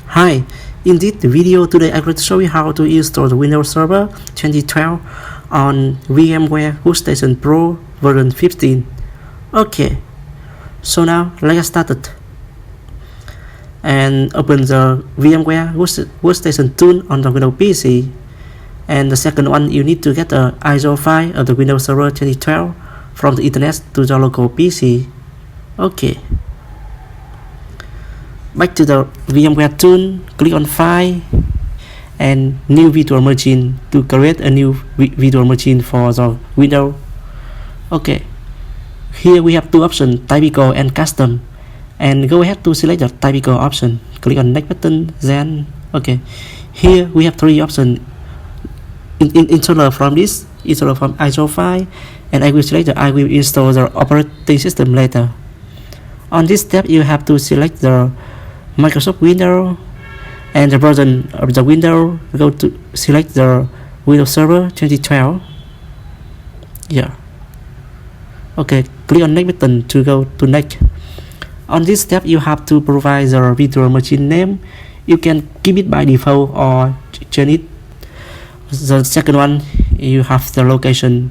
Hi, in this video today I'm going to show you how to install the Windows Server 2012 on VMware Workstation Pro version 15. Okay, so now let's get started. And open the VMware Workstation tool on the Windows PC. And the second one, you need to get the ISO file of the Windows Server 2012 from the internet to the local PC. Okay. Back to the VMware tool, click on File and New Virtual Machine to create a new virtual machine for the Windows. Okay, here we have two options, typical and custom, and go ahead to select the typical option. Click on next button, then okay. Here we have three options. Installer from this, installer from ISO file, and I will select I will install the operating system later. On this step, you have to select the Microsoft Windows and the version of the Windows. Go to select the Windows Server 2012. Yeah. Okay, click on next button to go to next. On this step, you have to provide the virtual machine name. You can keep it by default or change it. The second one, you have the location,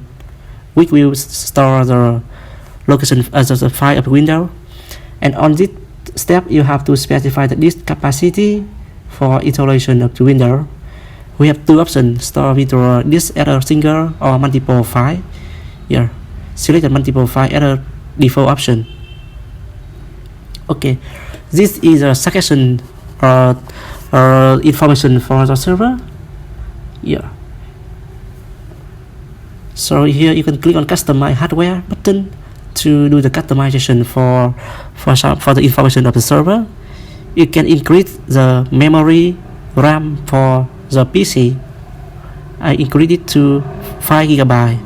which will store the location as the file of Windows. And on this step, you have to specify the disk capacity for installation of the Windows. We have two options, store virtual disk as a single or multiple file. Here, select the multiple file as a default option. Okay, this is a suggestion or information for the server. Yeah. So here you can click on customize hardware button to do the customization for the information of the server. You can increase the memory RAM for the PC. I increase it to 5 GB.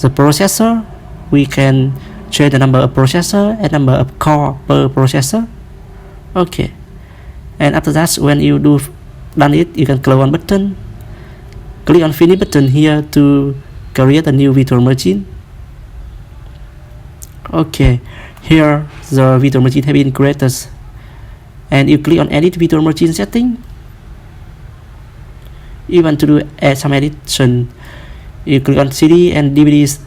The processor, we can change the number of processor and number of core per processor. Okay, and after that, when you done it, you can close one button. Click on finish button here to create a new virtual machine. Okay, here the virtual machine has been created, and you click on edit virtual machine setting. You want to add some addition, you click on CD and DVDs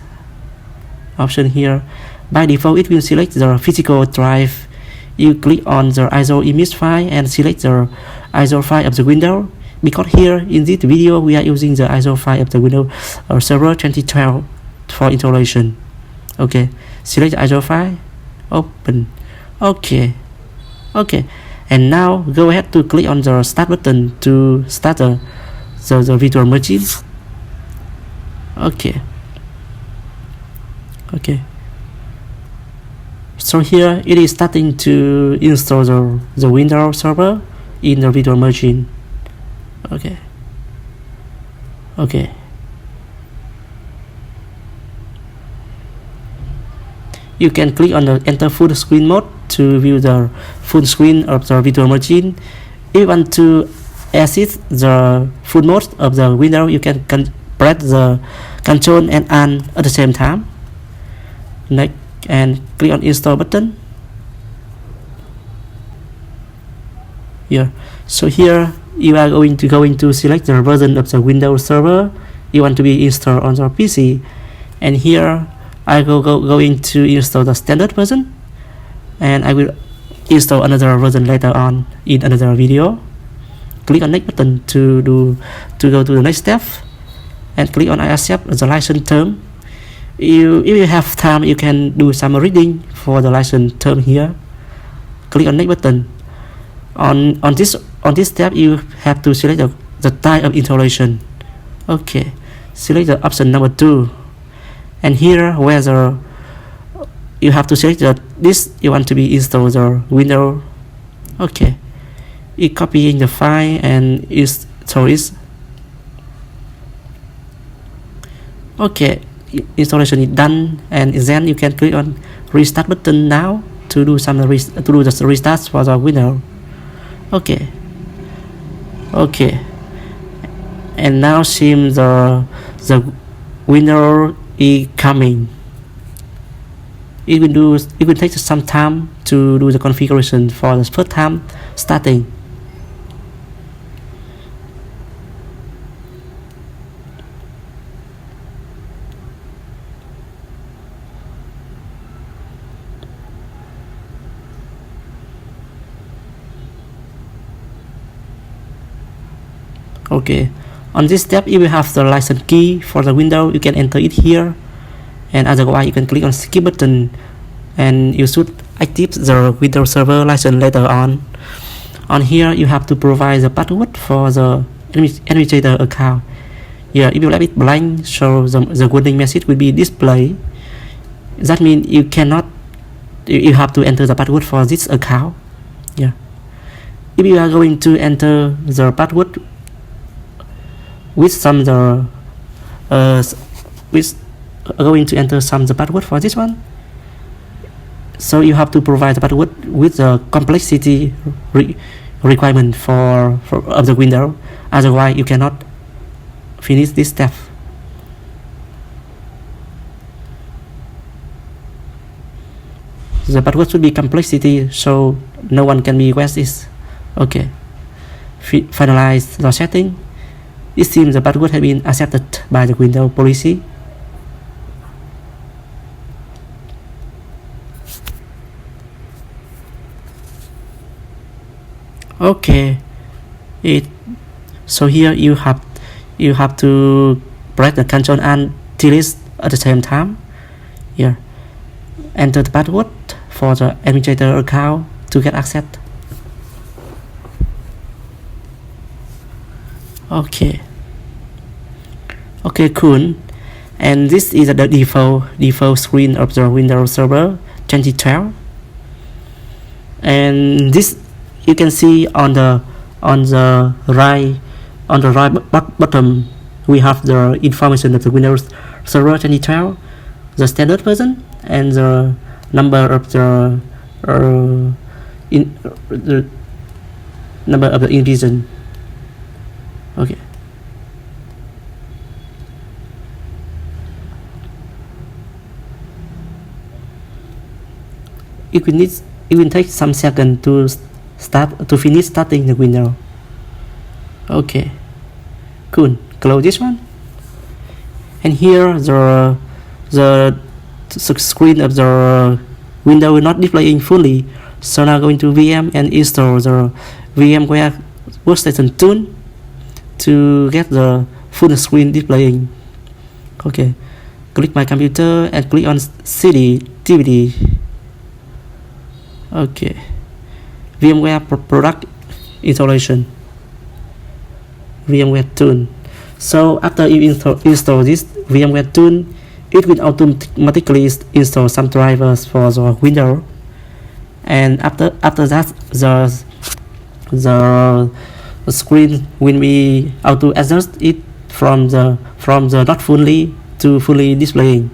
option here. By default, it will select the physical drive. You click on the ISO image file and select the ISO file of the Windows. Because here in this video we are using the ISO file of the Windows Server 2012 for installation. Okay, select the ISO file, open. Okay, and now go ahead to click on the start button to start the virtual machine. Okay, so here it is starting to install the Windows Server in the virtual machine. Okay. You can click on the enter full screen mode to view the full screen of the virtual machine. If you want to exit the full mode of the Windows, you can press the Control and Alt at the same time. Next, and click on install button. Here. So here you are going to select the version of the Windows Server you want to be installed on your PC, and here I going to install the standard version, and I will install another version later on in another video. Click on next button to go to the next step, and click on I accept the license term. If you have time, you can do some reading for the license term here. Click on next button. On this step, you have to select the type of installation. Okay, select the option number 2, and here whether you have to select this you want to be installed the Windows. Okay, you copying the file and install it. Okay, installation is done, and then you can click on restart button now to do the restart for the Windows. Okay, and now seems the Windows is coming. It will take some time to do the configuration for the first time starting. Okay, on this step, if you have the license key for the window, you can enter it here, and otherwise you can click on skip button, and you should active the Windows Server license later on. On here, you have to provide the password for the administrator account. Yeah, if you leave it blank, so the warning message will be displayed. That means you have to enter the password for this account. Yeah, if you are going to enter the password with some the going to enter some the password for this one, so you have to provide the password with the complexity requirement for of the window. Otherwise, you cannot finish this step. The password should be complexity, so no one can request this. Okay, finalize the setting. It seems the password has been accepted by the Windows policy. Okay, so here you have to press the Ctrl and delete at the same time. Here, enter the password for the administrator account to get access. Okay, cool. And this is the default screen of the Windows Server 2012. And this you can see on the right bottom, we have the information of the Windows Server 2012, the standard version, and the number of the number of the invitation. Okay. It will take some seconds to finish starting the window. Okay, cool. Close this one, and here the screen of the window will not displaying fully. So now going to VM and install the VMware Workstation tool to get the full screen displaying. Okay, click my computer and click on CD DVD. Okay, VMware product installation, VMware tool. So after you install this VMware tool, it will automatically install some drivers for the Windows, and after that the screen will be auto adjust it from the not fully to fully displaying.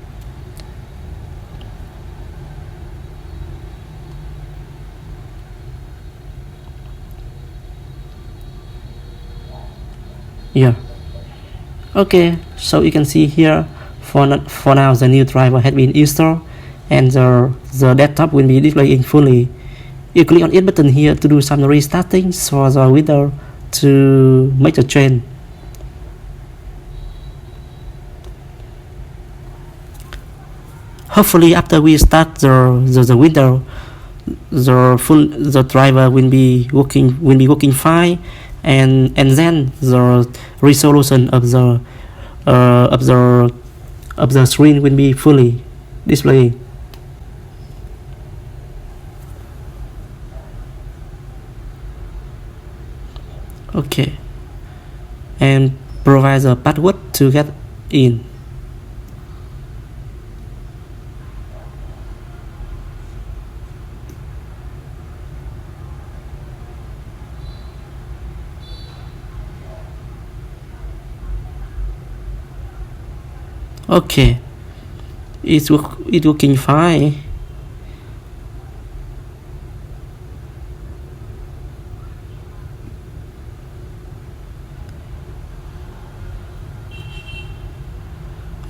Yeah. Okay, so you can see here for now the new driver has been installed, and the desktop will be displaying fully. You click on it button here to do some restarting for the Windows to make the change. Hopefully after we start the window, the driver will be working fine, and then the resolution of the screen will be fully displaying. Okay, and provide the password to get in. Okay, it's working fine.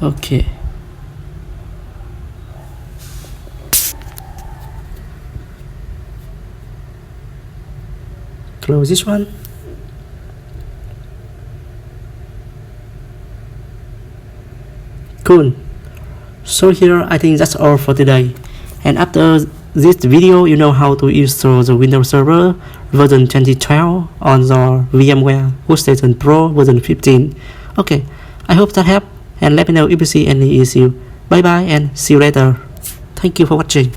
Okay. Close this one. Cool. So here I think that's all for today. And after this video you know how to install the Windows Server version 2012 on the VMware Workstation Pro version 15. Okay, I hope that helped, and let me know if you see any issue. Bye bye and see you later. Thank you for watching.